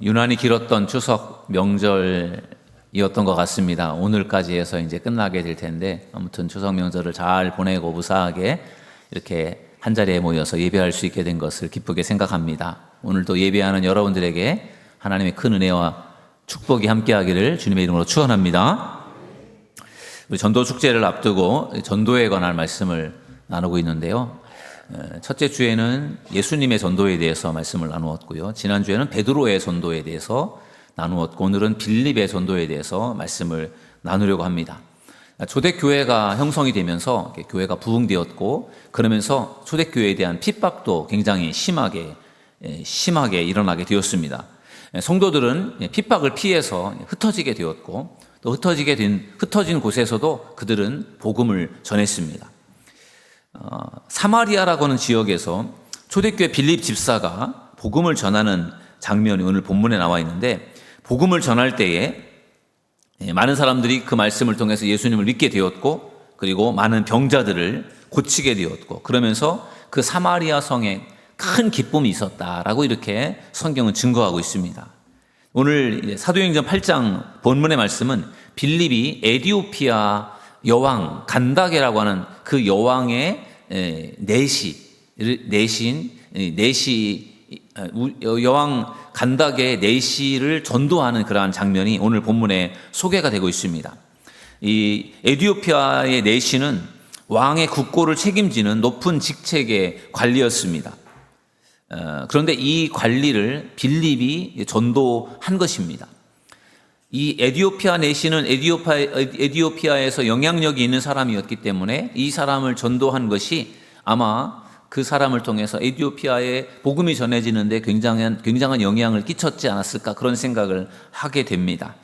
유난히 길었던 추석 명절이었던 것 같습니다. 오늘까지 해서 이제 끝나게 될 텐데, 아무튼 추석 명절을 잘 보내고 무사하게 이렇게 한 자리에 모여서 예배할 수 있게 된 것을 기쁘게 생각합니다. 오늘도 예배하는 여러분들에게 하나님의 큰 은혜와 축복이 함께하기를 주님의 이름으로 축원합니다. 우리 전도 축제를 앞두고 전도에 관한 말씀을 나누고 있는데요. 첫째 주에는 예수님의 전도에 대해서 말씀을 나누었고요. 지난주에는 베드로의 전도에 대해서 나누었고, 오늘은 빌립의 전도에 대해서 말씀을 나누려고 합니다. 초대교회가 형성이 되면서 교회가 부흥되었고, 그러면서 초대교회에 대한 핍박도 굉장히 심하게 일어나게 되었습니다. 성도들은 핍박을 피해서 흩어지게 되었고, 또 흩어진 곳에서도 그들은 복음을 전했습니다. 사마리아라고 하는 지역에서 초대교회 빌립 집사가 복음을 전하는 장면이 오늘 본문에 나와 있는데, 복음을 전할 때에 많은 사람들이 그 말씀을 통해서 예수님을 믿게 되었고, 그리고 많은 병자들을 고치게 되었고, 그러면서 그 사마리아 성에 큰 기쁨이 있었다라고 이렇게 성경은 증거하고 있습니다. 오늘 사도행전 8장 본문의 말씀은 빌립이 에디오피아 여왕 간다게라고 하는 그 여왕의 여왕 간다게의 내시를 전도하는 그러한 장면이 오늘 본문에 소개가 되고 있습니다. 이 에디오피아의 내시는 왕의 국고를 책임지는 높은 직책의 관리였습니다. 그런데 이 관리를 빌립이 전도한 것입니다. 이 에디오피아 내시는 에디오피아에서 영향력이 있는 사람이었기 때문에 이 사람을 전도한 것이 아마 그 사람을 통해서 에디오피아에 복음이 전해지는데 굉장한 영향을 끼쳤지 않았을까, 그런 생각을 하게 됩니다.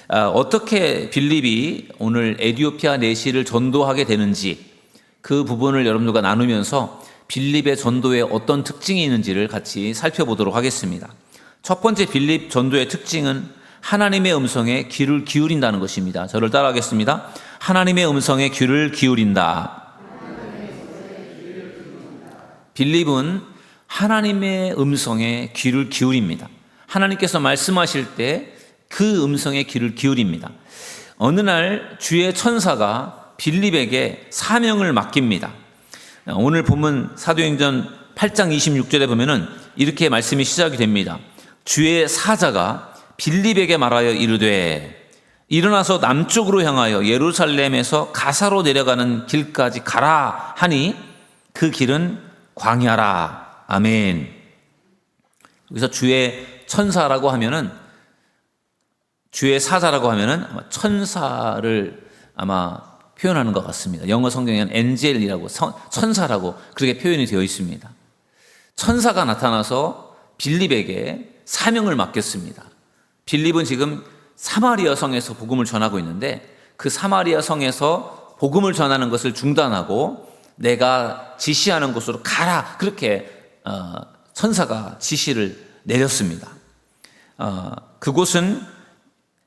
어떻게 빌립이 오늘 에디오피아 내시를 전도하게 되는지, 그 부분을 여러분들과 나누면서 빌립의 전도에 어떤 특징이 있는지를 같이 살펴보도록 하겠습니다. 첫 번째 빌립 전도의 특징은 하나님의 음성에 귀를 기울인다는 것입니다. 저를 따라하겠습니다. 하나님의 음성에 귀를 기울인다. 빌립은 하나님의 음성에 귀를 기울입니다. 하나님께서 말씀하실 때 그 음성에 귀를 기울입니다. 어느 날 주의 천사가 빌립에게 사명을 맡깁니다. 오늘 본문 사도행전 8장 26절에 보면은 이렇게 말씀이 시작이 됩니다. 주의 사자가 빌립에게 말하여 이르되 일어나서 남쪽으로 향하여 예루살렘에서 가사로 내려가는 길까지 가라 하니 그 길은 광야라. 아멘. 여기서 주의 천사라고 하면은, 주의 사자라고 하면은 아마 천사를 아마 표현하는 것 같습니다. 영어 성경에는 엔젤이라고, 천사라고 그렇게 표현이 되어 있습니다. 천사가 나타나서 빌립에게 사명을 맡겼습니다. 빌립은 지금 사마리아 성에서 복음을 전하고 있는데, 그 사마리아 성에서 복음을 전하는 것을 중단하고 내가 지시하는 곳으로 가라, 그렇게 천사가 지시를 내렸습니다. 그곳은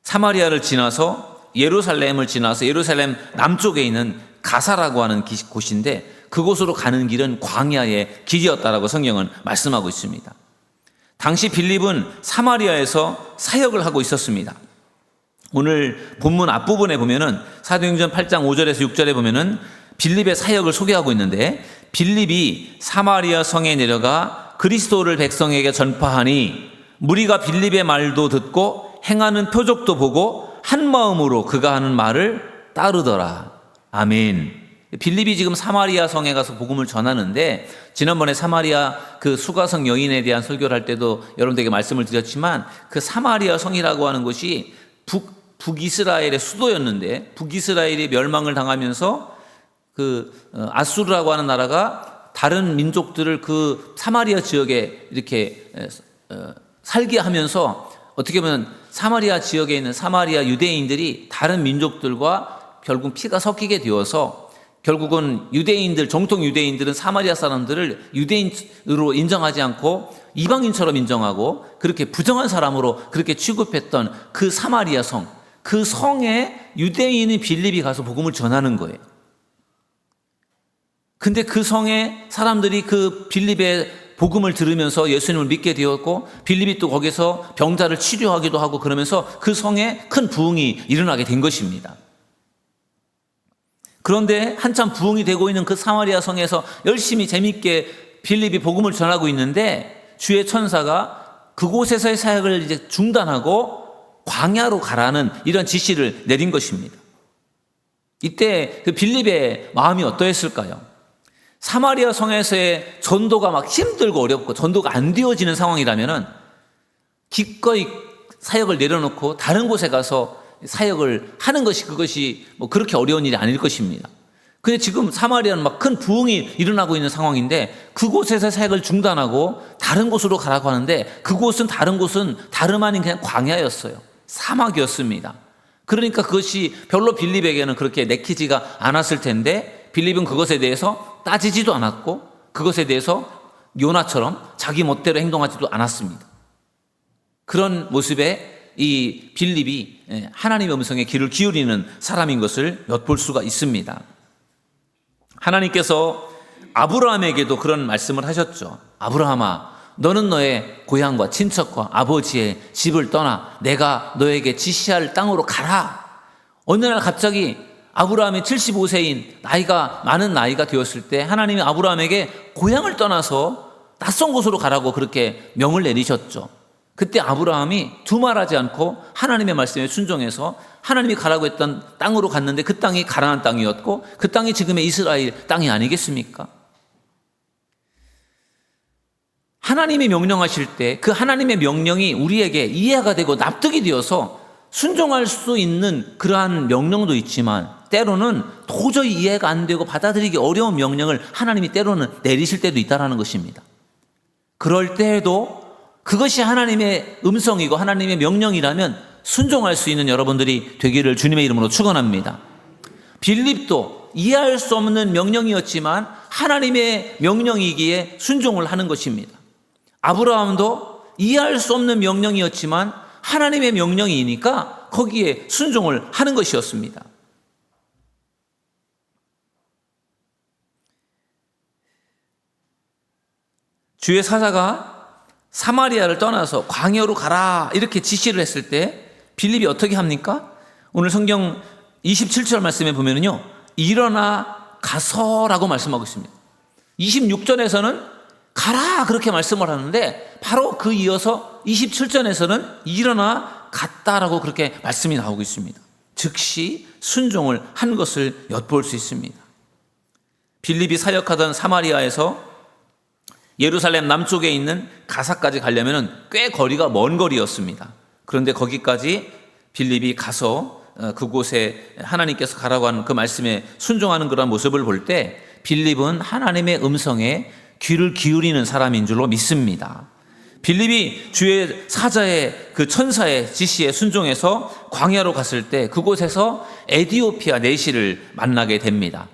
사마리아를 지나서 예루살렘을 지나서 예루살렘 남쪽에 있는 가사라고 하는 곳인데, 그곳으로 가는 길은 광야의 길이었다라고 성경은 말씀하고 있습니다. 당시 빌립은 사마리아에서 사역을 하고 있었습니다. 오늘 본문 앞부분에 보면은 사도행전 8장 5절에서 6절에 보면은 빌립의 사역을 소개하고 있는데, 빌립이 사마리아 성에 내려가 그리스도를 백성에게 전파하니 무리가 빌립의 말도 듣고 행하는 표적도 보고 한 마음으로 그가 하는 말을 따르더라. 아멘. 빌립이 지금 사마리아 성에 가서 복음을 전하는데, 지난번에 사마리아 그 수가성 여인에 대한 설교를 할 때도 여러분들에게 말씀을 드렸지만, 그 사마리아 성이라고 하는 것이 북이스라엘의 수도였는데, 북이스라엘이 멸망을 당하면서 그 아수르라고 하는 나라가 다른 민족들을 그 사마리아 지역에 이렇게 살게 하면서, 어떻게 보면 사마리아 지역에 있는 사마리아 유대인들이 다른 민족들과 결국 피가 섞이게 되어서, 결국은 유대인들, 정통 유대인들은 사마리아 사람들을 유대인으로 인정하지 않고 이방인처럼 인정하고 그렇게 부정한 사람으로 그렇게 취급했던 그 사마리아 성, 그 성에 유대인인 빌립이 가서 복음을 전하는 거예요. 근데 그 성에 사람들이 그 빌립의 복음을 들으면서 예수님을 믿게 되었고 빌립이 또 거기서 병자를 치료하기도 하고 그러면서 그 성에 큰 부흥이 일어나게 된 것입니다. 그런데 한참 부흥이 되고 있는 그 사마리아 성에서 열심히 재밌게 빌립이 복음을 전하고 있는데 주의 천사가 그곳에서의 사역을 이제 중단하고 광야로 가라는 이런 지시를 내린 것입니다. 이때 그 빌립의 마음이 어떠했을까요? 사마리아 성에서의 전도가 막 힘들고 어렵고 전도가 안 되어지는 상황이라면은 기꺼이 사역을 내려놓고 다른 곳에 가서 사역을 하는 것이 그것이 뭐 그렇게 어려운 일이 아닐 것입니다. 근데 지금 사마리아는 막 큰 부흥이 일어나고 있는 상황인데 그곳에서 사역을 중단하고 다른 곳으로 가라고 하는데 그곳은 다른 곳은 다름 아닌 그냥 광야였어요. 사막이었습니다. 그러니까 그것이 별로 빌립에게는 그렇게 내키지가 않았을 텐데 빌립은 그것에 대해서 따지지도 않았고 그것에 대해서 요나처럼 자기 멋대로 행동하지도 않았습니다. 그런 모습에 이 빌립이 하나님의 음성에 귀를 기울이는 사람인 것을 엿볼 수가 있습니다. 하나님께서 아브라함에게도 그런 말씀을 하셨죠. 아브라함아, 너는 너의 고향과 친척과 아버지의 집을 떠나 내가 너에게 지시할 땅으로 가라. 어느 날 갑자기 아브라함이 75세인 많은 나이가 되었을 때 하나님이 아브라함에게 고향을 떠나서 낯선 곳으로 가라고 그렇게 명을 내리셨죠. 그때 아브라함이 두말하지 않고 하나님의 말씀에 순종해서 하나님이 가라고 했던 땅으로 갔는데 그 땅이 가나안 땅이었고 그 땅이 지금의 이스라엘 땅이 아니겠습니까? 하나님이 명령하실 때 그 하나님의 명령이 우리에게 이해가 되고 납득이 되어서 순종할 수 있는 그러한 명령도 있지만 때로는 도저히 이해가 안 되고 받아들이기 어려운 명령을 하나님이 때로는 내리실 때도 있다는 것입니다. 그럴 때에도 그것이 하나님의 음성이고 하나님의 명령이라면 순종할 수 있는 여러분들이 되기를 주님의 이름으로 축원합니다. 빌립도 이해할 수 없는 명령이었지만 하나님의 명령이기에 순종을 하는 것입니다. 아브라함도 이해할 수 없는 명령이었지만 하나님의 명령이니까 거기에 순종을 하는 것이었습니다. 주의 사자가 사마리아를 떠나서 광야로 가라 이렇게 지시를 했을 때 빌립이 어떻게 합니까? 오늘 성경 27절 말씀에 보면은요, 일어나 가서라고 말씀하고 있습니다. 26절에서는 가라 그렇게 말씀을 하는데 바로 그 이어서 27절에서는 일어나 갔다라고 그렇게 말씀이 나오고 있습니다. 즉시 순종을 한 것을 엿볼 수 있습니다. 빌립이 사역하던 사마리아에서 예루살렘 남쪽에 있는 가사까지 가려면 꽤 거리가 먼 거리였습니다. 그런데 거기까지 빌립이 가서 그곳에 하나님께서 가라고 하는 그 말씀에 순종하는 그런 모습을 볼 때 빌립은 하나님의 음성에 귀를 기울이는 사람인 줄로 믿습니다. 빌립이 주의 사자의 그 천사의 지시에 순종해서 광야로 갔을 때 그곳에서 에디오피아 내시를 만나게 됩니다.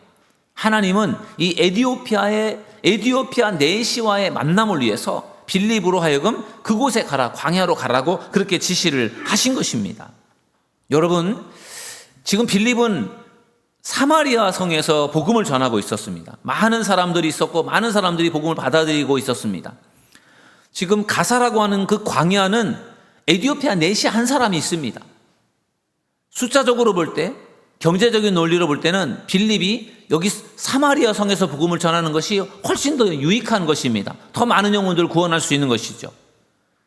하나님은 이 에디오피아 내시와의 만남을 위해서 빌립으로 하여금 그곳에 가라, 광야로 가라고 그렇게 지시를 하신 것입니다. 여러분, 지금 빌립은 사마리아 성에서 복음을 전하고 있었습니다. 많은 사람들이 있었고 많은 사람들이 복음을 받아들이고 있었습니다. 지금 가사라고 하는 그 광야는 에디오피아 내시 한 사람이 있습니다. 숫자적으로 볼 때, 경제적인 논리로 볼 때는 빌립이 여기 사마리아 성에서 복음을 전하는 것이 훨씬 더 유익한 것입니다. 더 많은 영혼들을 구원할 수 있는 것이죠.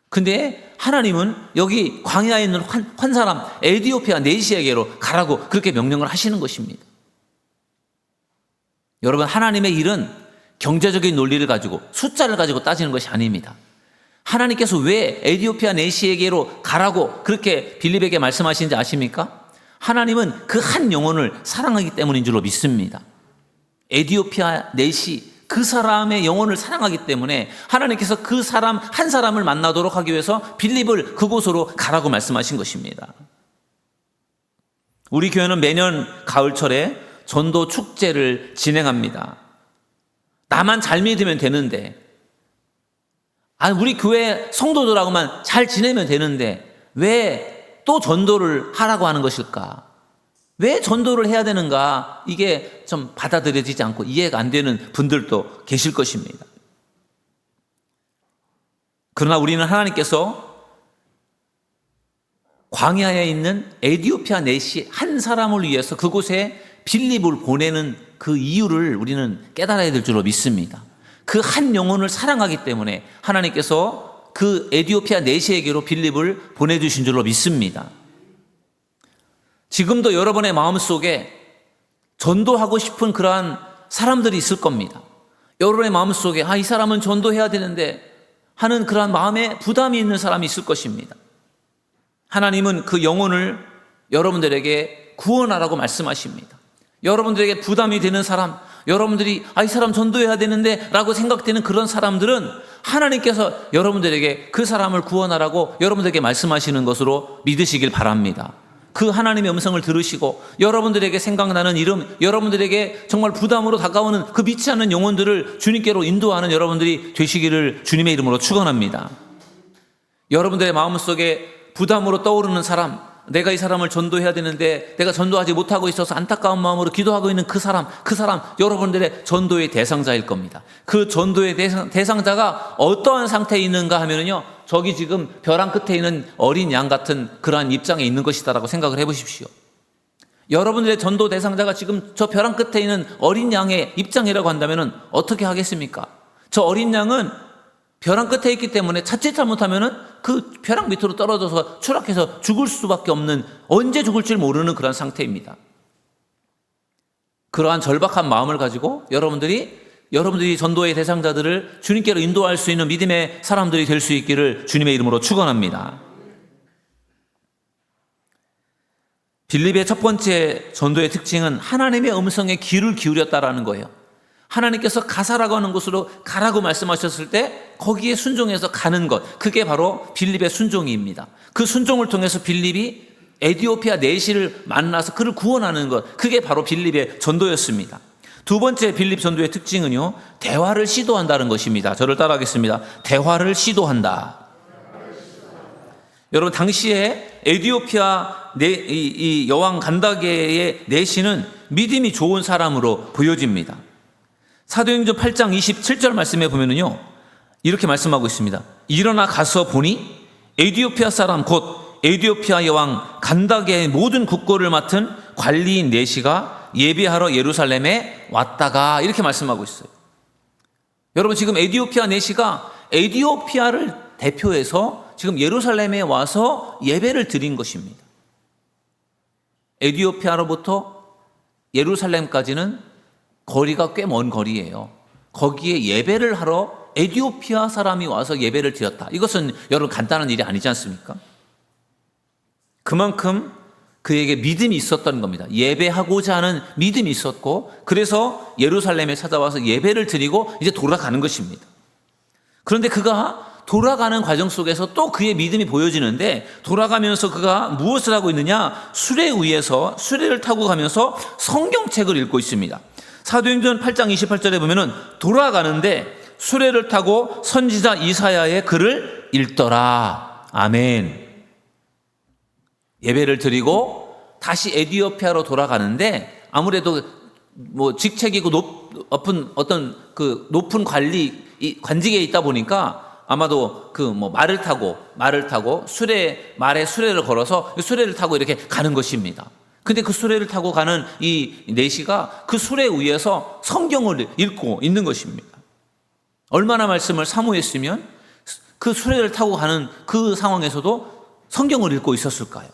근데 하나님은 여기 광야에 있는 한 사람 에디오피아 내시에게로 가라고 그렇게 명령을 하시는 것입니다. 여러분, 하나님의 일은 경제적인 논리를 가지고 숫자를 가지고 따지는 것이 아닙니다. 하나님께서 왜 에디오피아 내시에게로 가라고 그렇게 빌립에게 말씀하시는지 아십니까? 하나님은 그 한 영혼을 사랑하기 때문인 줄로 믿습니다. 에디오피아 내시 그 사람의 영혼을 사랑하기 때문에 하나님께서 그 사람 한 사람을 만나도록 하기 위해서 빌립을 그곳으로 가라고 말씀하신 것입니다. 우리 교회는 매년 가을철에 전도 축제를 진행합니다. 나만 잘 믿으면 되는데, 우리 교회 성도들하고만 잘 지내면 되는데 왜 또 전도를 하라고 하는 것일까? 왜 전도를 해야 되는가? 이게 좀 받아들여지지 않고 이해가 안 되는 분들도 계실 것입니다. 그러나 우리는 하나님께서 광야에 있는 에디오피아 내시 한 사람을 위해서 그곳에 빌립을 보내는 그 이유를 우리는 깨달아야 될 줄로 믿습니다. 그 한 영혼을 사랑하기 때문에 하나님께서 그 에디오피아 내시에게로 빌립을 보내주신 줄로 믿습니다. 지금도 여러분의 마음속에 전도하고 싶은 그러한 사람들이 있을 겁니다. 여러분의 마음속에 이 사람은 전도해야 되는데 하는 그러한 마음에 부담이 있는 사람이 있을 것입니다. 하나님은 그 영혼을 여러분들에게 구원하라고 말씀하십니다. 여러분들에게 부담이 되는 사람, 여러분들이 이 사람 전도해야 되는데 라고 생각되는 그런 사람들은 하나님께서 여러분들에게 그 사람을 구원하라고 여러분들에게 말씀하시는 것으로 믿으시길 바랍니다. 그 하나님의 음성을 들으시고 여러분들에게 생각나는 이름, 여러분들에게 정말 부담으로 다가오는 그 믿지 않는 영혼들을 주님께로 인도하는 여러분들이 되시기를 주님의 이름으로 축원합니다. 여러분들의 마음속에 부담으로 떠오르는 사람, 내가 이 사람을 전도해야 되는데 내가 전도하지 못하고 있어서 안타까운 마음으로 기도하고 있는 그 사람 여러분들의 전도의 대상자일 겁니다. 그 전도의 대상자가 어떠한 상태에 있는가 하면요, 저기 지금 벼랑 끝에 있는 어린 양 같은 그러한 입장에 있는 것이다라고 생각을 해보십시오. 여러분들의 전도 대상자가 지금 저 벼랑 끝에 있는 어린 양의 입장이라고 한다면 어떻게 하겠습니까? 저 어린 양은 벼랑 끝에 있기 때문에 자칫 잘못하면은 그 벼랑 밑으로 떨어져서 추락해서 죽을 수밖에 없는, 언제 죽을지 모르는 그런 상태입니다. 그러한 절박한 마음을 가지고 여러분들이 전도의 대상자들을 주님께로 인도할 수 있는 믿음의 사람들이 될 수 있기를 주님의 이름으로 축원합니다. 빌립의 첫 번째 전도의 특징은 하나님의 음성에 귀를 기울였다라는 거예요. 하나님께서 가사라고 하는 곳으로 가라고 말씀하셨을 때 거기에 순종해서 가는 것, 그게 바로 빌립의 순종입니다. 그 순종을 통해서 빌립이 에디오피아 내시를 만나서 그를 구원하는 것, 그게 바로 빌립의 전도였습니다. 두 번째 빌립 전도의 특징은요, 대화를 시도한다는 것입니다. 저를 따라하겠습니다. 대화를 시도한다. 여러분, 당시에 에디오피아 이 여왕 간다게의 내시는 믿음이 좋은 사람으로 보여집니다. 사도행전 8장 27절 말씀에 보면은요, 이렇게 말씀하고 있습니다. 일어나 가서 보니 에디오피아 사람 곧 에디오피아 여왕 간다게의 모든 국고를 맡은 관리인 내시가 예배하러 예루살렘에 왔다가, 이렇게 말씀하고 있어요. 여러분, 지금 에디오피아 내시가 에디오피아를 대표해서 지금 예루살렘에 와서 예배를 드린 것입니다. 에디오피아로부터 예루살렘까지는 거리가 꽤 먼 거리예요. 거기에 예배를 하러 에디오피아 사람이 와서 예배를 드렸다. 이것은 여러분 간단한 일이 아니지 않습니까? 그만큼 그에게 믿음이 있었던 겁니다. 예배하고자 하는 믿음이 있었고, 그래서 예루살렘에 찾아와서 예배를 드리고 이제 돌아가는 것입니다. 그런데 그가 돌아가는 과정 속에서 또 그의 믿음이 보여지는데, 돌아가면서 그가 무엇을 하고 있느냐? 수레 위에서 수레를 타고 가면서 성경책을 읽고 있습니다. 사도행전 8장 28절에 보면은 돌아가는데 수레를 타고 선지자 이사야의 글을 읽더라. 아멘. 예배를 드리고 다시 에디오피아로 돌아가는데, 아무래도 뭐 직책이고 높은 어떤 그 높은 관직에 있다 보니까 아마도 그 뭐 말을 타고 말에 수레를 걸어서 수레를 타고 이렇게 가는 것입니다. 근데 그 수레를 타고 가는 이 내시가 그 수레 위에서 성경을 읽고 있는 것입니다. 얼마나 말씀을 사모했으면 그 수레를 타고 가는 그 상황에서도 성경을 읽고 있었을까요?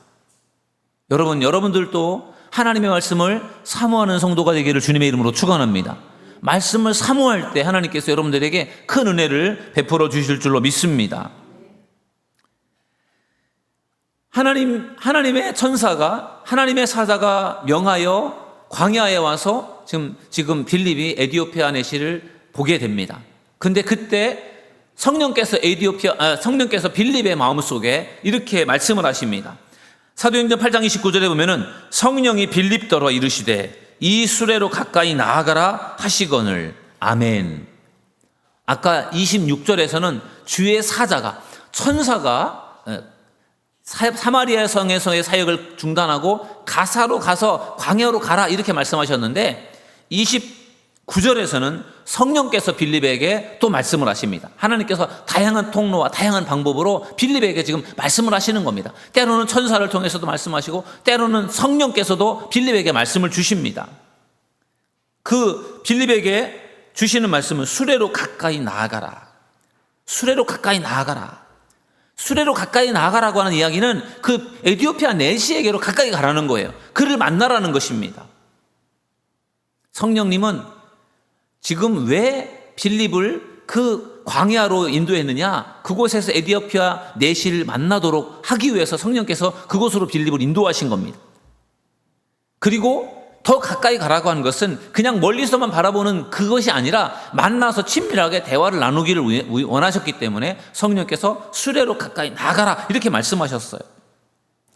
여러분들도 하나님의 말씀을 사모하는 성도가 되기를 주님의 이름으로 축원합니다. 말씀을 사모할 때 하나님께서 여러분들에게 큰 은혜를 베풀어 주실 줄로 믿습니다. 하나님의 천사가, 하나님의 사자가 명하여 광야에 와서 지금 빌립이 에디오피아 내시를 보게 됩니다. 근데 그때 성령께서 빌립의 마음속에 이렇게 말씀을 하십니다. 사도행전 8장 29절에 보면은 성령이 빌립더러 이르시되 이 수레로 가까이 나아가라 하시거늘. 아멘. 아까 26절에서는 주의 사자가, 천사가 사마리아 성에서의 사역을 중단하고 가사로 가서 광야로 가라 이렇게 말씀하셨는데, 29절에서는 성령께서 빌립에게 또 말씀을 하십니다. 하나님께서 다양한 통로와 다양한 방법으로 빌립에게 지금 말씀을 하시는 겁니다. 때로는 천사를 통해서도 말씀하시고 때로는 성령께서도 빌립에게 말씀을 주십니다. 그 빌립에게 주시는 말씀은 수레로 가까이 나아가라. 수레로 가까이 나아가라. 수레로 가까이 나아가라고 하는 이야기는 그 에티오피아 내시에게로 가까이 가라는 거예요. 그를 만나라는 것입니다. 성령님은 지금 왜 빌립을 그 광야로 인도했느냐? 그곳에서 에티오피아 내시를 만나도록 하기 위해서 성령께서 그곳으로 빌립을 인도하신 겁니다. 그리고 더 가까이 가라고 하는 것은 그냥 멀리서만 바라보는 그것이 아니라 만나서 친밀하게 대화를 나누기를 원하셨기 때문에 성령께서 수레로 가까이 나가라 이렇게 말씀하셨어요.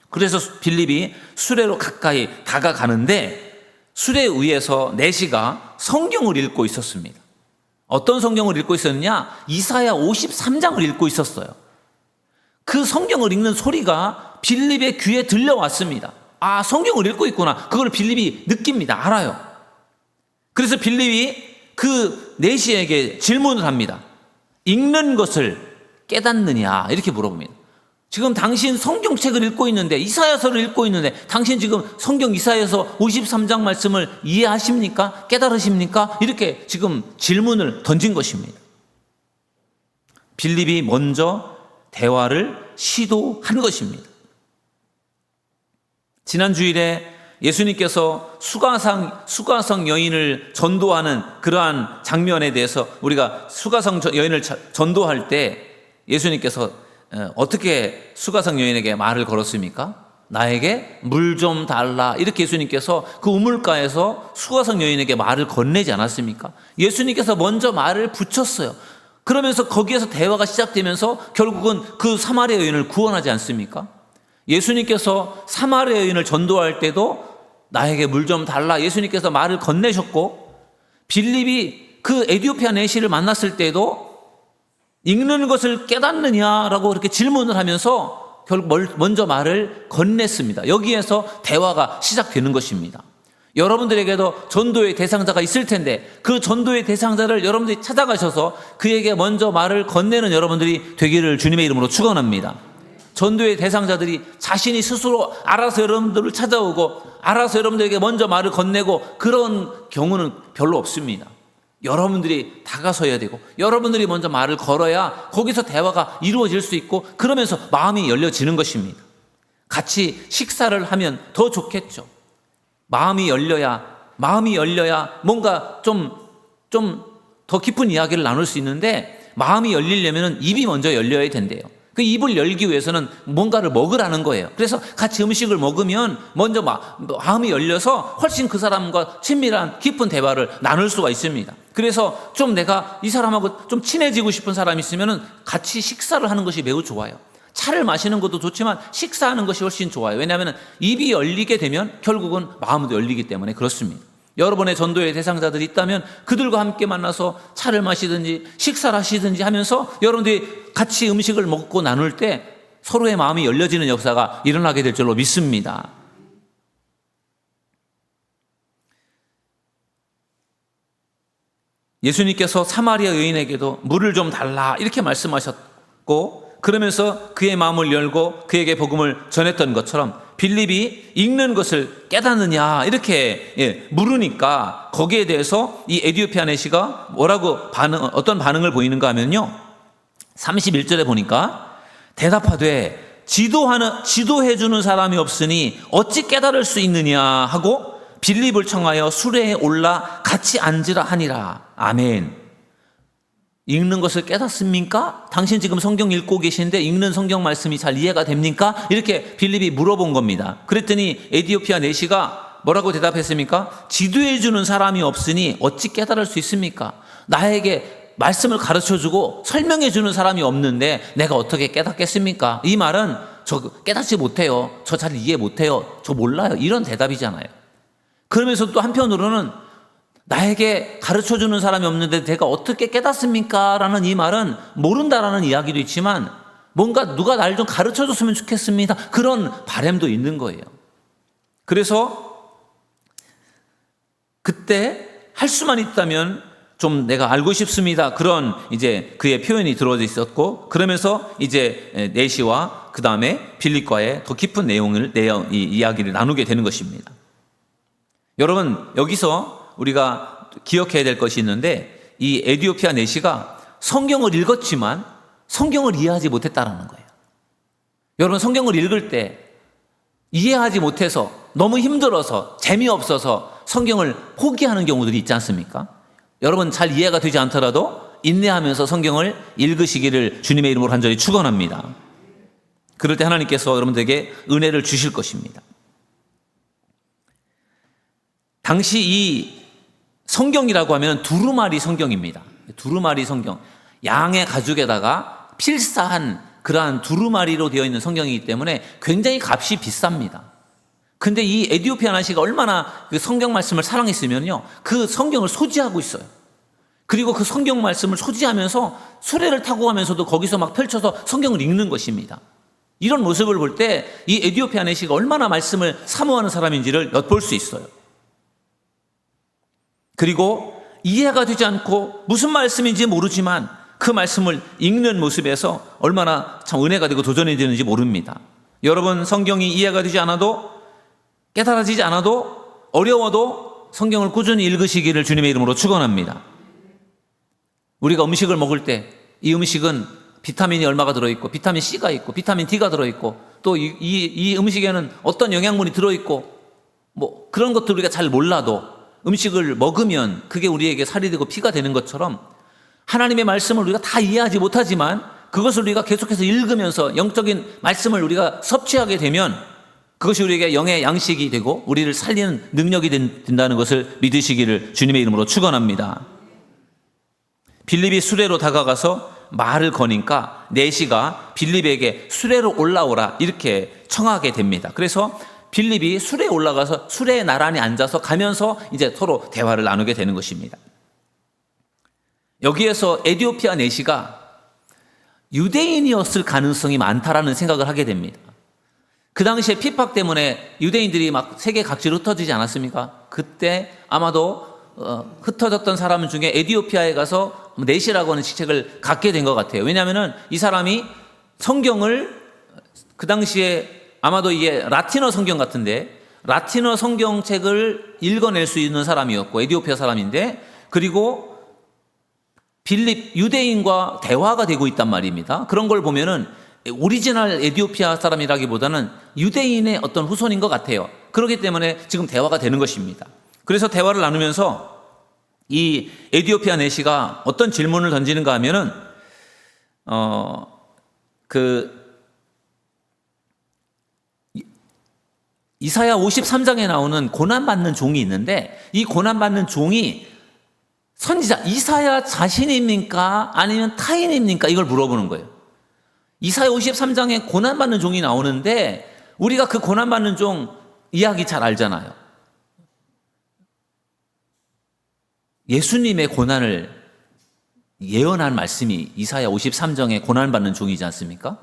그래서 빌립이 수레로 가까이 다가가는데 수레 위에서 내시가 성경을 읽고 있었습니다. 어떤 성경을 읽고 있었느냐? 이사야 53장을 읽고 있었어요. 그 성경을 읽는 소리가 빌립의 귀에 들려왔습니다. 아, 성경을 읽고 있구나. 그걸 빌립이 느낍니다. 알아요. 그래서 빌립이 그 내시에게 질문을 합니다. 읽는 것을 깨닫느냐? 이렇게 물어봅니다. 지금 당신 성경책을 읽고 있는데, 이사야서를 읽고 있는데, 당신 지금 성경 이사야서 53장 말씀을 이해하십니까? 깨달으십니까? 이렇게 지금 질문을 던진 것입니다. 빌립이 먼저 대화를 시도한 것입니다. 지난 주일에 예수님께서 수가성 여인을 전도하는 그러한 장면에 대해서 우리가 수가성 여인을 전도할 때 예수님께서 어떻게 수가성 여인에게 말을 걸었습니까? 나에게 물 좀 달라. 이렇게 예수님께서 그 우물가에서 수가성 여인에게 말을 건네지 않았습니까? 예수님께서 먼저 말을 붙였어요. 그러면서 거기에서 대화가 시작되면서 결국은 그 사마리아 여인을 구원하지 않습니까? 예수님께서 사마리아 여인을 전도할 때도 나에게 물 좀 달라. 예수님께서 말을 건네셨고 빌립이 그 에티오피아 내시를 만났을 때도 읽는 것을 깨닫느냐라고 그렇게 질문을 하면서 결국 먼저 말을 건넸습니다. 여기에서 대화가 시작되는 것입니다. 여러분들에게도 전도의 대상자가 있을 텐데 그 전도의 대상자를 여러분들이 찾아가셔서 그에게 먼저 말을 건네는 여러분들이 되기를 주님의 이름으로 축원합니다. 전도의 대상자들이 자신이 스스로 알아서 여러분들을 찾아오고 알아서 여러분들에게 먼저 말을 건네고 그런 경우는 별로 없습니다. 여러분들이 다가서야 되고 여러분들이 먼저 말을 걸어야 거기서 대화가 이루어질 수 있고 그러면서 마음이 열려지는 것입니다. 같이 식사를 하면 더 좋겠죠. 마음이 열려야 뭔가 좀 더 깊은 이야기를 나눌 수 있는데 마음이 열리려면 입이 먼저 열려야 된대요. 그 입을 열기 위해서는 뭔가를 먹으라는 거예요. 그래서 같이 음식을 먹으면 먼저 마음이 열려서 훨씬 그 사람과 친밀한 깊은 대화를 나눌 수가 있습니다. 그래서 좀 내가 이 사람하고 좀 친해지고 싶은 사람이 있으면 같이 식사를 하는 것이 매우 좋아요. 차를 마시는 것도 좋지만 식사하는 것이 훨씬 좋아요. 왜냐하면 입이 열리게 되면 결국은 마음도 열리기 때문에 그렇습니다. 여러분의 전도의 대상자들이 있다면 그들과 함께 만나서 차를 마시든지 식사를 하시든지 하면서 여러분들이 같이 음식을 먹고 나눌 때 서로의 마음이 열려지는 역사가 일어나게 될 줄로 믿습니다. 예수님께서 사마리아 여인에게도 물을 좀 달라 이렇게 말씀하셨고 그러면서 그의 마음을 열고 그에게 복음을 전했던 것처럼 빌립이 읽는 것을 깨닫느냐 이렇게 물으니까 거기에 대해서 이 에티오피아 내시가 어떤 반응을 보이는가 하면요 31절에 보니까 대답하되 지도해주는 사람이 없으니 어찌 깨달을 수 있느냐 하고 빌립을 청하여 수레에 올라 같이 앉으라 하니라. 아멘. 읽는 것을 깨닫습니까? 당신 지금 성경 읽고 계신데 읽는 성경 말씀이 잘 이해가 됩니까? 이렇게 빌립이 물어본 겁니다. 그랬더니 에티오피아 내시가 뭐라고 대답했습니까? 지도해 주는 사람이 없으니 어찌 깨달을 수 있습니까? 나에게 말씀을 가르쳐주고 설명해 주는 사람이 없는데 내가 어떻게 깨닫겠습니까? 이 말은 저 깨닫지 못해요. 저 잘 이해 못해요. 저 몰라요. 이런 대답이잖아요. 그러면서 또 한편으로는 나에게 가르쳐주는 사람이 없는데 내가 어떻게 깨닫습니까? 라는 이 말은 모른다라는 이야기도 있지만 뭔가 누가 날 좀 가르쳐줬으면 좋겠습니다. 그런 바람도 있는 거예요. 그래서 그때 할 수만 있다면 좀 내가 알고 싶습니다. 그런 이제 그의 표현이 들어져 있었고, 그러면서 이제 내시와 그 다음에 빌립과의 더 깊은 이야기를 나누게 되는 것입니다. 여러분, 여기서 우리가 기억해야 될 것이 있는데, 이 에디오피아 내시가 성경을 읽었지만 성경을 이해하지 못했다라는 거예요. 여러분, 성경을 읽을 때 이해하지 못해서 너무 힘들어서 재미없어서 성경을 포기하는 경우들이 있지 않습니까? 여러분, 잘 이해가 되지 않더라도 인내하면서 성경을 읽으시기를 주님의 이름으로 간절히 축원합니다. 그럴 때 하나님께서 여러분들에게 은혜를 주실 것입니다. 당시 이 성경이라고 하면 두루마리 성경입니다. 두루마리 성경, 양의 가죽에다가 필사한 그러한 두루마리로 되어 있는 성경이기 때문에 굉장히 값이 비쌉니다. 근데 이 에디오피아 나시가 얼마나 그 성경 말씀을 사랑했으면요, 그 성경을 소지하고 있어요. 그리고 그 성경 말씀을 소지하면서 수레를 타고 가면서도 거기서 막 펼쳐서 성경을 읽는 것입니다. 이런 모습을 볼 때 이 에디오피아 내시가 얼마나 말씀을 사모하는 사람인지를 엿볼 수 있어요. 그리고 이해가 되지 않고 무슨 말씀인지 모르지만 그 말씀을 읽는 모습에서 얼마나 참 은혜가 되고 도전이 되는지 모릅니다. 여러분, 성경이 이해가 되지 않아도, 깨달아지지 않아도, 어려워도 성경을 꾸준히 읽으시기를 주님의 이름으로 축원합니다. 우리가 음식을 먹을 때 이 음식은 비타민이 얼마가 들어있고, 비타민 C가 있고, 비타민 D가 들어있고, 또 이 음식에는 어떤 영양분이 들어있고, 뭐 그런 것들 우리가 잘 몰라도 음식을 먹으면 그게 우리에게 살이 되고 피가 되는 것처럼 하나님의 말씀을 우리가 다 이해하지 못하지만 그것을 우리가 계속해서 읽으면서 영적인 말씀을 우리가 섭취하게 되면 그것이 우리에게 영의 양식이 되고 우리를 살리는 능력이 된다는 것을 믿으시기를 주님의 이름으로 축원합니다. 빌립이 수레로 다가가서 말을 거니까 내시가 빌립에게 수레로 올라오라 이렇게 청하게 됩니다. 그래서 빌립이 수레에 올라가서 수레에 나란히 앉아서 가면서 이제 서로 대화를 나누게 되는 것입니다. 여기에서 에디오피아 내시가 유대인이었을 가능성이 많다라는 생각을 하게 됩니다. 그 당시에 핍박 때문에 유대인들이 막 세계 각지로 흩어지지 않았습니까? 그때 아마도 흩어졌던 사람 중에 에디오피아에 가서 내시라고 하는 직책을 갖게 된 것 같아요. 왜냐하면 이 사람이 성경을 그 당시에 아마도 이게 라틴어 성경 같은데 라틴어 성경책을 읽어낼 수 있는 사람이었고 에디오피아 사람인데, 그리고 빌립 유대인과 대화가 되고 있단 말입니다. 그런 걸 보면은 오리지널 에디오피아 사람이라기보다는 유대인의 어떤 후손인 것 같아요. 그렇기 때문에 지금 대화가 되는 것입니다. 그래서 대화를 나누면서 이 에디오피아 내시가 어떤 질문을 던지는가 하면은 이사야 53장에 나오는 고난받는 종이 있는데 이 고난받는 종이 선지자 이사야 자신입니까? 아니면 타인입니까? 이걸 물어보는 거예요. 이사야 53장에 고난받는 종이 나오는데 우리가 그 고난받는 종 이야기 잘 알잖아요. 예수님의 고난을 예언한 말씀이 이사야 53장에 고난받는 종이지 않습니까?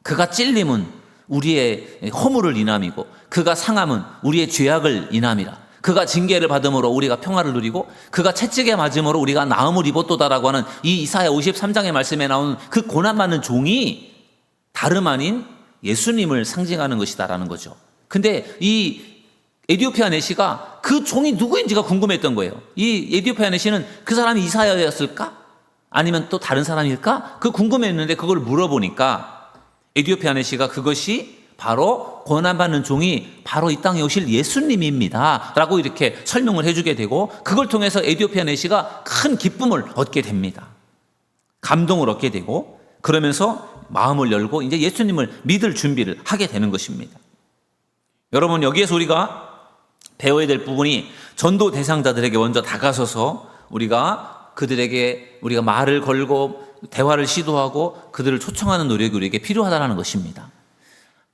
그가 찔림은 우리의 허물을 인함이고 그가 상함은 우리의 죄악을 인함이라. 그가 징계를 받음으로 우리가 평화를 누리고 그가 채찍에 맞음으로 우리가 나음을 입었도다라고 하는 이 이사야 53장의 말씀에 나오는 그 고난받는 종이 다름 아닌 예수님을 상징하는 것이다라는 거죠. 근데 이 에디오피아 내시가 그 종이 누구인지가 궁금했던 거예요. 이 에디오피아 내시는 그 사람이 이사야였을까? 아니면 또 다른 사람일까? 그 궁금했는데 그걸 물어보니까 에디오피아 내시가 그것이 바로 고난받는 종이 바로 이 땅에 오실 예수님입니다 라고 이렇게 설명을 해주게 되고 그걸 통해서 에디오피아 내시가 큰 기쁨을 얻게 됩니다. 감동을 얻게 되고 그러면서 마음을 열고 이제 예수님을 믿을 준비를 하게 되는 것입니다. 여러분, 여기에서 우리가 배워야 될 부분이 전도 대상자들에게 먼저 다가서서 우리가 그들에게 우리가 말을 걸고 대화를 시도하고 그들을 초청하는 노력이 우리에게 필요하다는 것입니다.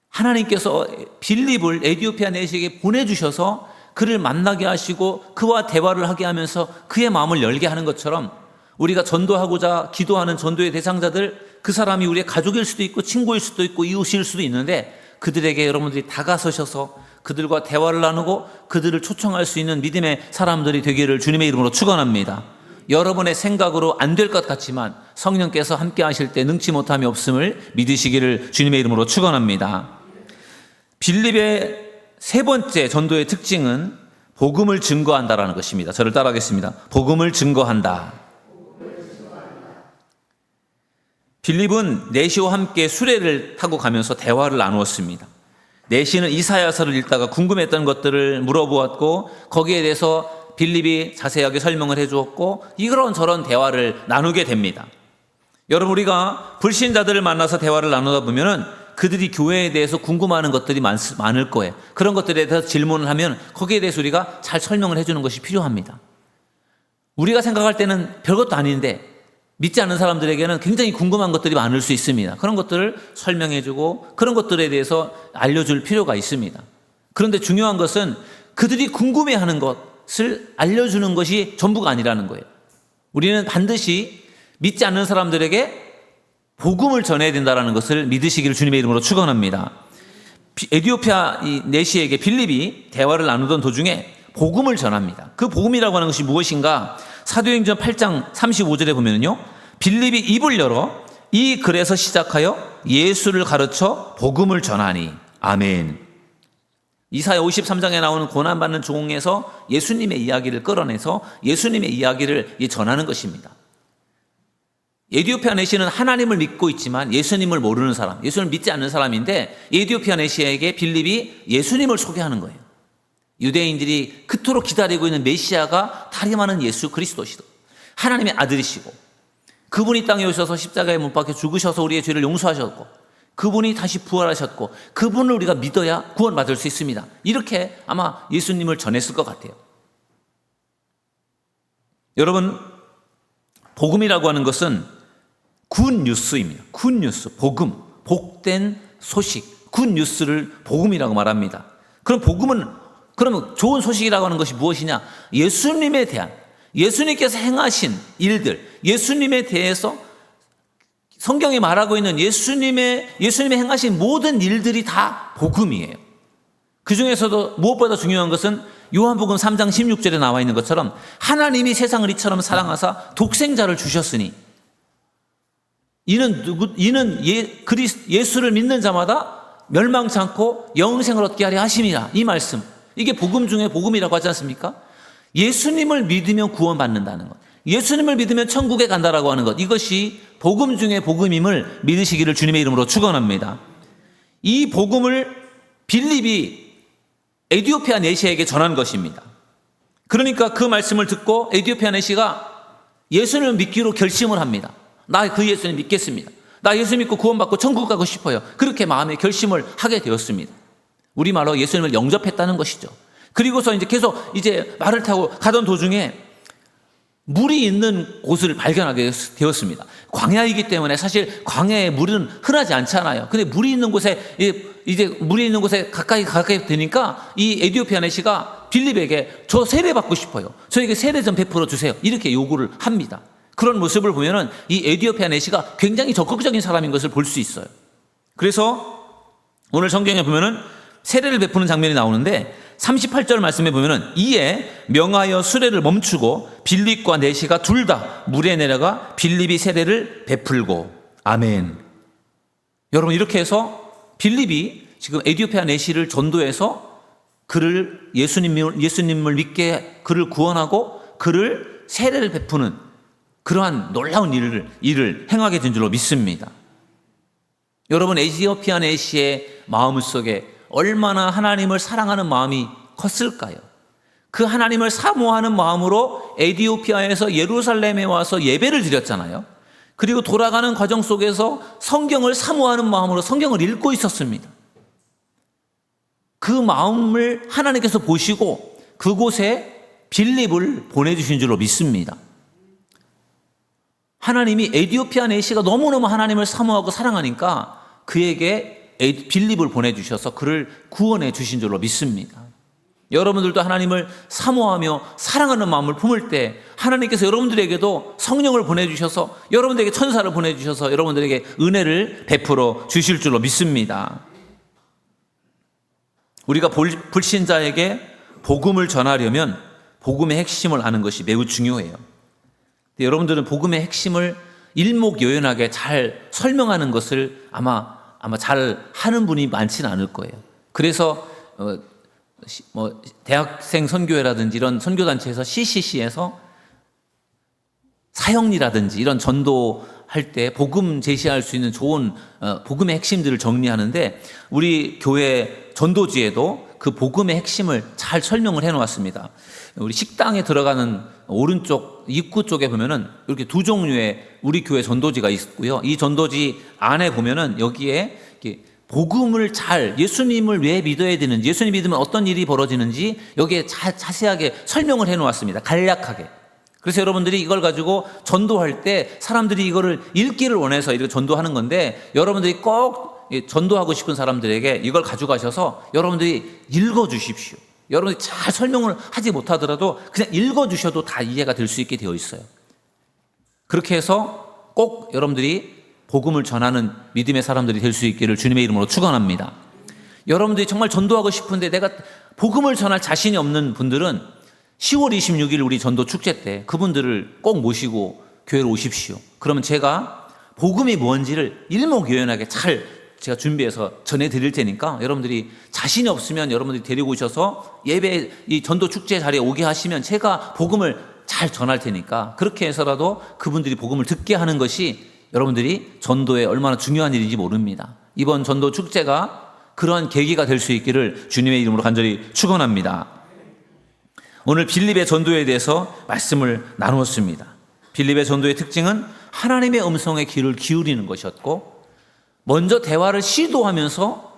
하나님께서 빌립을 에디오피아 내시에게 보내주셔서 그를 만나게 하시고 그와 대화를 하게 하면서 그의 마음을 열게 하는 것처럼 우리가 전도하고자 기도하는 전도의 대상자들, 그 사람이 우리의 가족일 수도 있고 친구일 수도 있고 이웃일 수도 있는데 그들에게 여러분들이 다가서셔서 그들과 대화를 나누고 그들을 초청할 수 있는 믿음의 사람들이 되기를 주님의 이름으로 축원합니다. 여러분의 생각으로 안 될 것 같지만 성령께서 함께 하실 때 능치 못함이 없음을 믿으시기를 주님의 이름으로 축원합니다. 빌립의 세 번째 전도의 특징은 복음을 증거한다라는 것입니다. 저를 따라하겠습니다. 복음을 증거한다. 빌립은 내시와 함께 수레를 타고 가면서 대화를 나누었습니다. 내시는 이사야서를 읽다가 궁금했던 것들을 물어보았고 거기에 대해서 빌립이 자세하게 설명을 해주었고 이런저런 대화를 나누게 됩니다. 여러분, 우리가 불신자들을 만나서 대화를 나누다 보면은 그들이 교회에 대해서 궁금해하는 것들이 많을 거예요. 그런 것들에 대해서 질문을 하면 거기에 대해서 우리가 잘 설명을 해주는 것이 필요합니다. 우리가 생각할 때는 별것도 아닌데 믿지 않는 사람들에게는 굉장히 궁금한 것들이 많을 수 있습니다. 그런 것들을 설명해주고 그런 것들에 대해서 알려줄 필요가 있습니다. 그런데 중요한 것은 그들이 궁금해하는 것을 알려주는 것이 전부가 아니라는 거예요. 우리는 반드시 믿지 않는 사람들에게 복음을 전해야 된다는 것을 믿으시기를 주님의 이름으로 축원합니다. 에디오피아 내시에게 빌립이 대화를 나누던 도중에 복음을 전합니다. 그 복음이라고 하는 것이 무엇인가? 사도행전 8장 35절에 보면요, 빌립이 입을 열어 이 글에서 시작하여 예수를 가르쳐 복음을 전하니. 아멘. 이사야 53장에 나오는 고난받는 종에서 예수님의 이야기를 끌어내서 예수님의 이야기를 전하는 것입니다. 에디오피아 내시는 하나님을 믿고 있지만 예수님을 모르는 사람, 예수님을 믿지 않는 사람인데 에디오피아 내시에게 빌립이 예수님을 소개하는 거예요. 유대인들이 그토록 기다리고 있는 메시아가 다림하는 예수 그리스도시도 하나님의 아들이시고 그분이 땅에 오셔서 십자가에 못 박혀 죽으셔서 우리의 죄를 용서하셨고 그분이 다시 부활하셨고 그분을 우리가 믿어야 구원받을 수 있습니다. 이렇게 아마 예수님을 전했을 것 같아요. 여러분, 복음이라고 하는 것은 굿뉴스입니다. 굿뉴스, 복음, 복된 소식, 굿뉴스를 복음이라고 말합니다. 그럼 복음은 그러면 좋은 소식이라고 하는 것이 무엇이냐? 예수님에 대한, 예수님께서 행하신 일들, 예수님에 대해서 성경이 말하고 있는 예수님의 행하신 모든 일들이 다 복음이에요. 그 중에서도 무엇보다 중요한 것은 요한복음 3장 16절에 나와 있는 것처럼 하나님이 세상을 이처럼 사랑하사 독생자를 주셨으니 이는 예수를 믿는 자마다 멸망치 않고 영생을 얻게 하려 하심이라. 이 말씀, 이게 복음 중에 복음이라고 하지 않습니까? 예수님을 믿으면 구원받는다는 것, 예수님을 믿으면 천국에 간다라고 하는 것, 이것이 복음 중에 복음임을 믿으시기를 주님의 이름으로 축원합니다. 이 복음을 빌립이 에디오피아 내시에게 전한 것입니다. 그러니까 그 말씀을 듣고 에디오피아 내시가 예수님을 믿기로 결심을 합니다. 나 그 예수님 믿겠습니다. 나 예수 믿고 구원받고 천국 가고 싶어요. 그렇게 마음의 결심을 하게 되었습니다. 우리말로 예수님을 영접했다는 것이죠. 그리고서 계속 말을 타고 가던 도중에 물이 있는 곳을 발견하게 되었습니다. 광야이기 때문에 사실 광야에 물은 흔하지 않잖아요. 근데 물이 있는 곳에 가까이 되니까 이 에디오피아 내시가 빌립에게 저 세례 받고 싶어요. 저에게 세례 좀 베풀어 주세요. 이렇게 요구를 합니다. 그런 모습을 보면은 이 에디오피아 내시가 굉장히 적극적인 사람인 것을 볼 수 있어요. 그래서 오늘 성경에 보면은 세례를 베푸는 장면이 나오는데 38절 말씀에 보면은 이에 명하여 수레를 멈추고 빌립과 내시가 둘 다 물에 내려가 빌립이 세례를 베풀고. 아멘. 여러분, 이렇게 해서 빌립이 지금 에디오피아 내시를 전도해서 그를 예수님을 믿게 그를 구원하고 그를 세례를 베푸는 그러한 놀라운 일을 행하게 된 줄로 믿습니다. 여러분, 에디오피아 내시의 마음속에 얼마나 하나님을 사랑하는 마음이 컸을까요? 그 하나님을 사모하는 마음으로 에디오피아에서 예루살렘에 와서 예배를 드렸잖아요. 그리고 돌아가는 과정 속에서 성경을 사모하는 마음으로 성경을 읽고 있었습니다. 그 마음을 하나님께서 보시고 그곳에 빌립을 보내주신 줄로 믿습니다. 하나님이 에디오피아 내시가 너무너무 하나님을 사모하고 사랑하니까 그에게 빌립을 보내주셔서 그를 구원해 주신 줄로 믿습니다. 여러분들도 하나님을 사모하며 사랑하는 마음을 품을 때 하나님께서 여러분들에게도 성령을 보내주셔서 여러분들에게 천사를 보내주셔서 여러분들에게 은혜를 베풀어 주실 줄로 믿습니다. 우리가 불신자에게 복음을 전하려면 복음의 핵심을 아는 것이 매우 중요해요. 여러분들은 복음의 핵심을 일목요연하게 잘 설명하는 것을 아마 잘 하는 분이 많지는 않을 거예요. 그래서 대학생 선교회라든지 이런 선교단체에서 CCC에서 사형리라든지 이런 전도할 때 복음 제시할 수 있는 좋은 복음의 핵심들을 정리하는데, 우리 교회 전도지에도 그 복음의 핵심을 잘 설명을 해놓았습니다. 우리 식당에 들어가는 오른쪽 입구 쪽에 보면은 이렇게 두 종류의 우리 교회 전도지가 있고요. 이 전도지 안에 보면은 여기에 이렇게 복음을 예수님을 왜 믿어야 되는지, 예수님 믿으면 어떤 일이 벌어지는지 여기에 자세하게 설명을 해놓았습니다. 간략하게. 그래서 여러분들이 이걸 가지고 전도할 때 사람들이 이거를 읽기를 원해서 이렇게 전도하는 건데, 여러분들이 꼭 전도하고 싶은 사람들에게 이걸 가져가셔서 여러분들이 읽어주십시오. 여러분들이 잘 설명을 하지 못하더라도 그냥 읽어주셔도 다 이해가 될 수 있게 되어 있어요. 그렇게 해서 꼭 여러분들이 복음을 전하는 믿음의 사람들이 될 수 있기를 주님의 이름으로 축원합니다. 여러분들이 정말 전도하고 싶은데 내가 복음을 전할 자신이 없는 분들은 10월 26일 우리 전도 축제 때 그분들을 꼭 모시고 교회로 오십시오. 그러면 제가 복음이 뭔지를 일목요연하게 제가 준비해서 전해드릴 테니까, 여러분들이 자신이 없으면 여러분들이 데리고 오셔서 예배 이 전도 축제 자리에 오게 하시면 제가 복음을 잘 전할 테니까, 그렇게 해서라도 그분들이 복음을 듣게 하는 것이 여러분들이 전도에 얼마나 중요한 일인지 모릅니다. 이번 전도 축제가 그러한 계기가 될 수 있기를 주님의 이름으로 간절히 축원합니다. 오늘 빌립의 전도에 대해서 말씀을 나누었습니다. 빌립의 전도의 특징은 하나님의 음성에 귀를 기울이는 것이었고, 먼저 대화를 시도하면서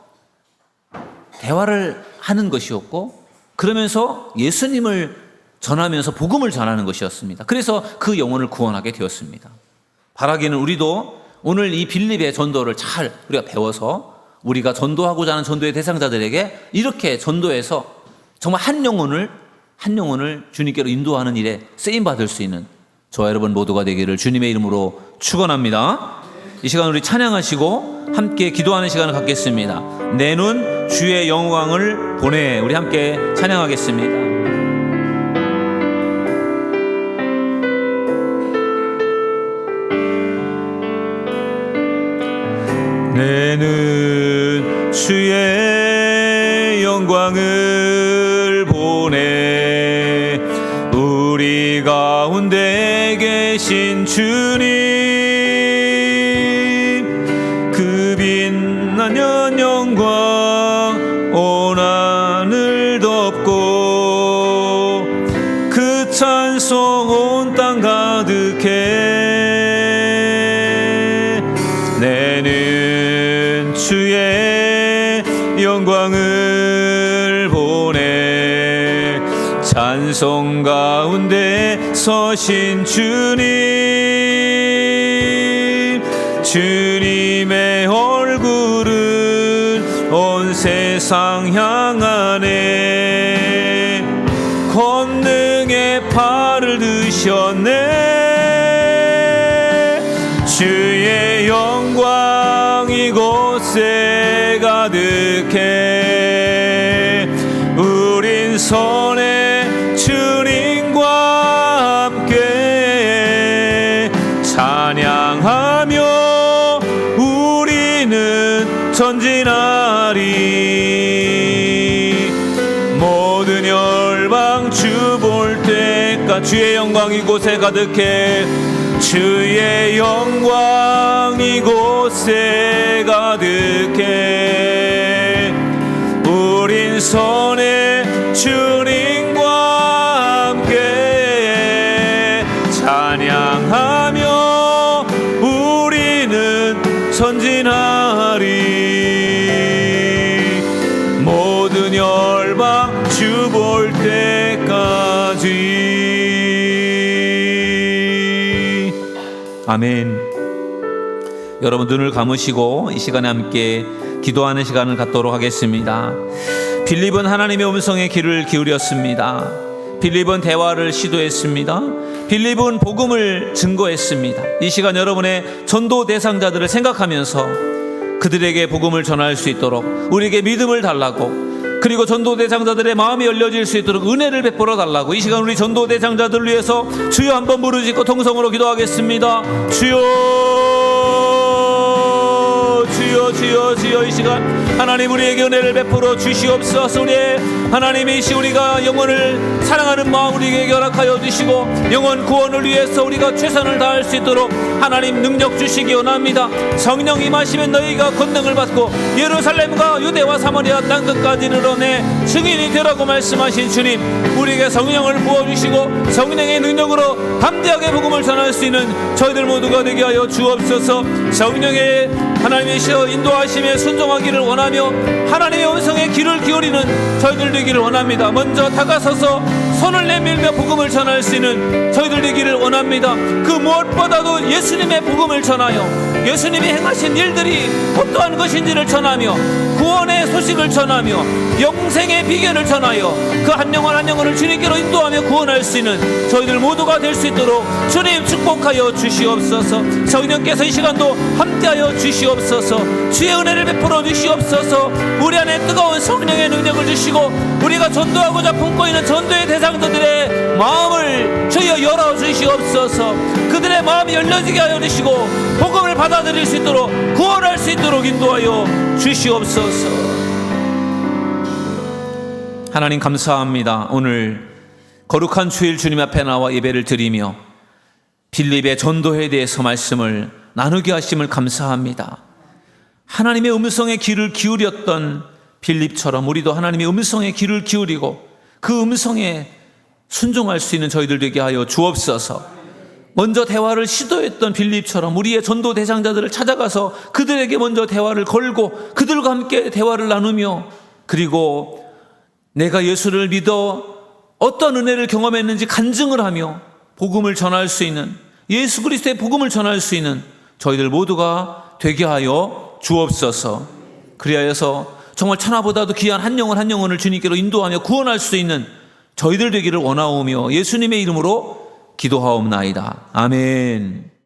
대화를 하는 것이었고, 그러면서 예수님을 전하면서 복음을 전하는 것이었습니다. 그래서 그 영혼을 구원하게 되었습니다. 바라기는 우리도 오늘 이 빌립의 전도를 잘 우리가 배워서 우리가 전도하고자 하는 전도의 대상자들에게 이렇게 전도해서 정말 한 영혼을 주님께로 인도하는 일에 쓰임받을 수 있는 저와 여러분 모두가 되기를 주님의 이름으로 축원합니다. 이 시간 우리 찬양하시고 함께 기도하는 시간을 갖겠습니다. 내 눈 주의 영광을 보내. 우리 함께 찬양하겠습니다. 내 눈 주의 영광을 보내. 우리 가운데 계신 주님, 그 빛나는 영광 온 하늘 덮고 그 찬송 온 땅 가득해. 내는 주의 영광을 보내. 찬송 가운데 서신 주님의 얼굴은 온 세상 향하네. 권능의 팔을 드셨네. 주의 영광 이곳에 가득해. 우린 선의 주님과 함께 찬양하며 우리는 전진하리. 모든 열방 주 볼 때까지 주의 영광 이곳에 가득해. 주의 영광 이곳에 가득해. 우린 선의 주님과 함께 찬양하며 우리는 전진하리. 모든 열방 주 볼 때까지. 아멘. 여러분 눈을 감으시고 이 시간에 함께 기도하는 시간을 갖도록 하겠습니다. 빌립은 하나님의 음성에 귀를 기울였습니다. 빌립은 대화를 시도했습니다. 빌립은 복음을 증거했습니다. 이 시간 여러분의 전도 대상자들을 생각하면서 그들에게 복음을 전할 수 있도록 우리에게 믿음을 달라고, 그리고 전도대장자들의 마음이 열려질 수 있도록 은혜를 베풀어 달라고 이 시간 우리 전도대장자들을 위해서 주여 한번 부르짖고 통성으로 기도하겠습니다. 주여 이 시간 하나님 우리에게 은혜를 베풀어 주시옵소서. 우리의 하나님이시 우리가 영혼을 사랑하는 마음 우리에게 허락하여 주시고 영혼 구원을 위해서 우리가 최선을 다할 수 있도록 하나님 능력 주시기 원합니다. 성령 임하시면 너희가 권능을 받고 예루살렘과 유대와 사마리아 땅끝까지 이르러내 증인이 되라고 말씀하신 주님, 우리에게 성령을 부어주시고 성령의 능력으로 담대하게 복음을 전할 수 있는 저희들 모두가 되게 하여 주옵소서. 성령의 하나님이시여 인도하심에 순종하기를 원하며 하나님의 음성에 귀를 기울이는 저희들 되기를 원합니다. 먼저 다가서서 손을 내밀며 복음을 전할 수 있는 저희들 되기를 원합니다. 그 무엇보다도 예수님의 복음을 전하여 예수님이 행하신 일들이 어떠한 것인지를 전하며 구원의 소식을 전하며 영생의 비결을 전하여 그 한 영혼 한 영혼을 주님께로 인도하며 구원할 수 있는 저희들 모두가 될 수 있도록 주님 축복하여 주시옵소서. 성령께서 이 시간도 함께하여 주시옵소서. 주의 은혜를 베풀어 주시옵소서. 우리 안에 뜨거운 성령의 능력을 주시고 우리가 전도하고자 품고 있는 전도의 대상자들의 마음을 주여 열어 주시옵소서. 그들의 마음이 열려지게 하여 주시고 복음을 받아들일 수 있도록 구원할 수 있도록 인도하여 주시옵소서. 하나님 감사합니다. 오늘 거룩한 주일 주님 앞에 나와 예배를 드리며 빌립의 전도에 대해서 말씀을 나누게 하심을 감사합니다. 하나님의 음성에 귀를 기울였던 빌립처럼 우리도 하나님의 음성에 귀를 기울이고 그 음성에 순종할 수 있는 저희들 되게 하여 주옵소서. 먼저 대화를 시도했던 빌립처럼 우리의 전도 대상자들을 찾아가서 그들에게 먼저 대화를 걸고 그들과 함께 대화를 나누며 그리고 내가 예수를 믿어 어떤 은혜를 경험했는지 간증을 하며 복음을 전할 수 있는 예수 그리스도의 복음을 전할 수 있는 저희들 모두가 되게 하여 주옵소서. 그리하여서 정말 천하보다도 귀한 한 영혼 한 영혼을 주님께로 인도하며 구원할 수 있는 저희들 되기를 원하오며 예수님의 이름으로 기도하옵나이다. 아멘.